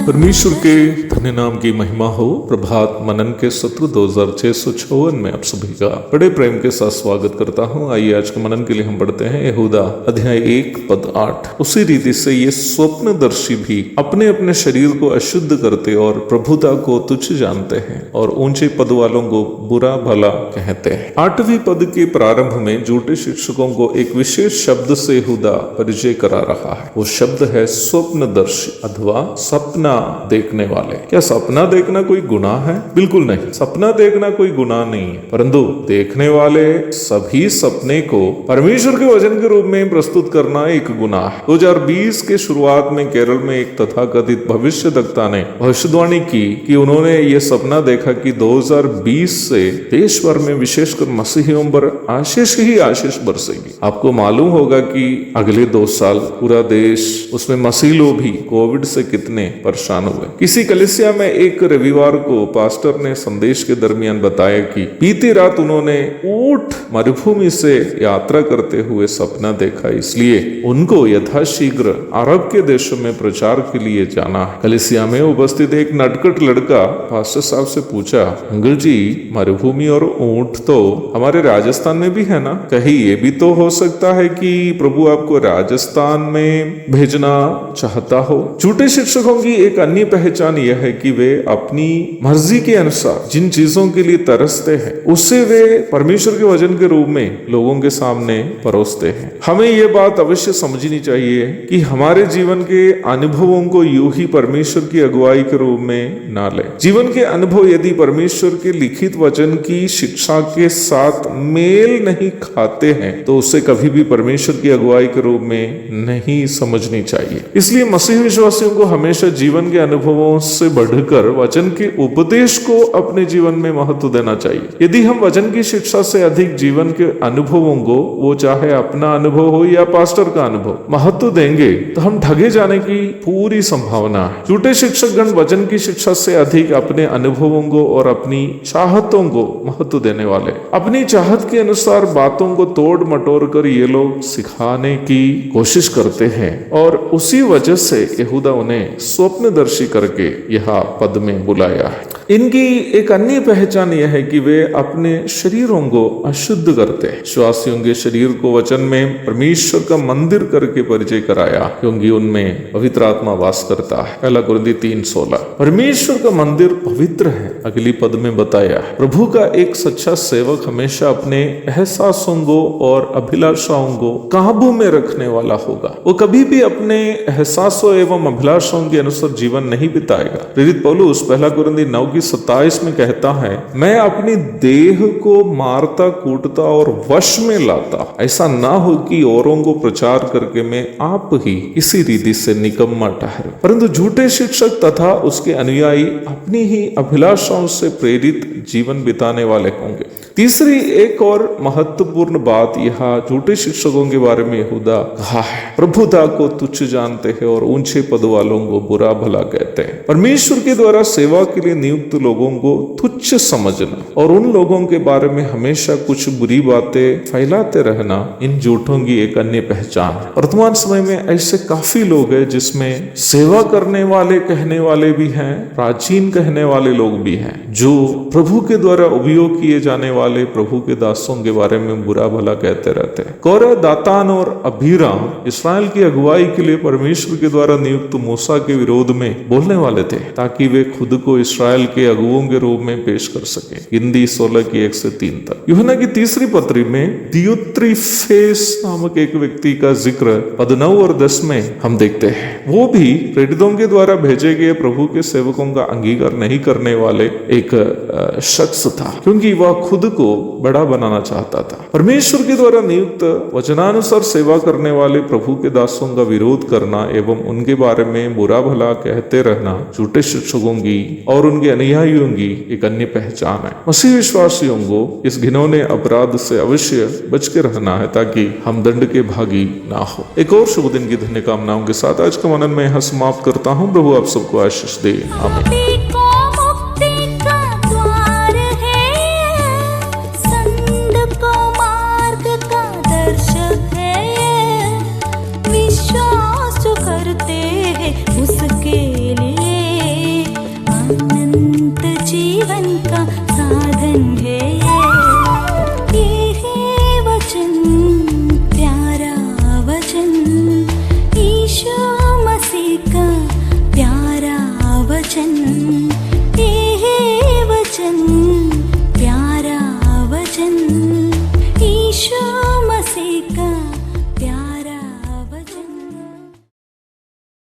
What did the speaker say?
परमेश्वर के धन्य नाम की महिमा हो। प्रभात मनन के सत्र 2656 में आप सभी का बड़े प्रेम के साथ स्वागत करता हूं। आइए आज के मनन के लिए हम बढ़ते हैं यहूदा अध्याय 1 पद 8। उसी रीति से ये स्वप्नदर्शी भी अपने अपने शरीर को अशुद्ध करते और प्रभुता को तुच्छ जानते हैं और ऊंचे पद वालों को बुरा भला कहते हैं। 8वें पद के प्रारंभ में झूठे शिक्षकों को एक विशेष शब्द से यहूदा परिचय करा रहा है। वो शब्द है स्वप्नदर्शी अथवा सपना देखने वाले। क्या सपना देखना कोई गुनाह है? बिल्कुल नहीं, सपना देखना कोई गुनाह नहीं है, परंतु देखने वाले सभी सपने को परमेश्वर के वचन के रूप में प्रस्तुत करना एक गुनाह है। 2020 के शुरुआत में केरल में एक तथाकथित भविष्यवक्ता ने भविष्यवाणी की कि उन्होंने ये सपना देखा कि 2020 से देश भर में विशेषकर मसीहियों पर आशीष ही आशीष बरसेगी। आपको मालूम होगा कि अगले 2 साल पूरा देश, उसमें मसीह लोग भी कोविड से कितने परेशान हुए। किसी कलीसिया में एक रविवार को पास्टर ने संदेश के दरमियान बताया कि बीती रात उन्होंने ऊंट मरुभूमि से यात्रा करते हुए सपना देखा, इसलिए उनको यथाशीघ्र अरब के देशों में प्रचार के लिए जाना है। कलीसिया में उपस्थित एक नटखट लड़का पास्टर साहब से पूछा, अंकल जी, मरुभूमि और ऊंट तो हमारे राजस्थान में भी है ना? कहीं ये भी तो हो सकता है कि प्रभु आपको राजस्थान में भेजना चाहता हो। झूठे शिक्षकों की एक अन्य पहचान यह है कि वे अपनी मर्जी के अनुसार जिन चीजों के लिए तरसते हैं उसे वे परमेश्वर के वचन के रूप में लोगों के सामने परोसते हैं। हमें यह बात अवश्य समझनी चाहिए कि हमारे जीवन के अनुभवों को यूं ही परमेश्वर की अगुवाई के रूप में ना ले। जीवन के अनुभव यदि परमेश्वर के लिखित वचन की शिक्षा के साथ मेल नहीं खाते हैं तो उसे कभी भी परमेश्वर की अगुवाई के रूप में नहीं समझनी चाहिए। इसलिए मसीह विश्वासियों को हमेशा जीवन के अनुभवों से बढ़कर वचन के उपदेश को अपने जीवन में महत्व देना चाहिए। यदि हम वचन की शिक्षा से अधिक जीवन के अनुभवों को, वो चाहे अपना अनुभव हो या पास्टर का अनुभव, महत्व देंगे तो हम ठगे जाने की पूरी संभावना है। झूठे शिक्षकगण वचन की शिक्षा से अधिक अपने अनुभवों को और अपनी चाहतों को महत्व देने वाले, अपनी चाहत के अनुसार बातों को तोड़ मटोड़ कर ये लोग सिखाने की कोशिश करते हैं और उसी वजह से यहूदा उन्हें स्वप्नदर्शी करके यहाँ पद में बुलाया है। इनकी एक अन्य पहचान यह है कि वे अपने शरीरों को अशुद्ध करते हैं। विश्वासियों के शरीर को वचन में परमेश्वर का मंदिर करके परिचय कराया, क्योंकि उनमें पवित्र आत्मा वास करता है। 1 कुरिन्थी 3:16। परमेश्वर का मंदिर पवित्र है। अगली पद में बताया, प्रभु का एक सच्चा सेवक हमेशा अपने एहसासों को और अभिलाषाओं को काबू में रखने वाला होगा। वो कभी भी अपने एहसासों एवं अभिलाषाओं के अनुसार जीवन नहीं बिताएगा। प्रेरित पौलुस 1 कुरिन्थी 9:27 में कहता है, मैं अपनी देह को मारता कूटता और वश में लाता, ऐसा ना हो कि औरों को प्रचार करके मैं आप ही इसी रीति से निकम्मा ठहरे। परंतु झूठे शिक्षक तथा उसके अनुयायी अपनी ही अभिलाषाओं से प्रेरित जीवन बिताने वाले होंगे। तीसरी एक और महत्वपूर्ण बात यहाँ झूठे शिक्षकों के बारे में यहूदा कहा है, प्रभुता को तुच्छ जानते हैं और ऊंचे पद वालों को बुरा भला कहते हैं। परमेश्वर के द्वारा सेवा के लिए नियुक्त लोगों को तुच्छ समझना और उन लोगों के बारे में हमेशा कुछ बुरी बातें फैलाते रहना इन झूठों की एक अन्य पहचान है। वर्तमान समय में ऐसे काफी लोग हैं जिसमें सेवा करने वाले कहने वाले भी हैं, प्राचीन कहने वाले लोग भी हैं, जो प्रभु के द्वारा उपयोग किए जाने वाले वाले प्रभु के दासों के बारे में बुरा भला कहते रहते हैं। कोरह, दातान और अबीराम इसराइल की अगुवाई के लिए परमेश्वर के द्वारा नियुक्त मूसा के विरोध में बोलने वाले थे, ताकि वे खुद को इसराइल के अगुवों के रूप में पेश कर सके। गिनती 16 की 1 से 3 तक। यूहन्ना की तीसरी पत्री में दियुत्रिफेस नामक एक व्यक्ति का जिक्र पद 9 और 10 में हम देखते हैं। वो भी प्रेरितों के द्वारा भेजे गए प्रभु के सेवकों का अंगीकार नहीं करने वाले एक शख्स था, क्योंकि वह खुद को बड़ा बनाना चाहता था। परमेश्वर के द्वारा नियुक्त वचनानुसार सेवा करने वाले प्रभु के दासों का विरोध करना एवं उनके बारे में बुरा भला कहते रहना झूठे शिक्षकों की और उनके अनुयायियों की एक अन्य पहचान है। मसीह विश्वासियों को इस घिनौने अपराध से अवश्य बच के रहना है, ताकि हम दंड के भागी ना हो। एक और शुभ दिन की धन्य कामनाओं के साथ आज का मनन में यहाँ समाप्त करता हूँ। प्रभु आप सबको आशीष दे। आमीन।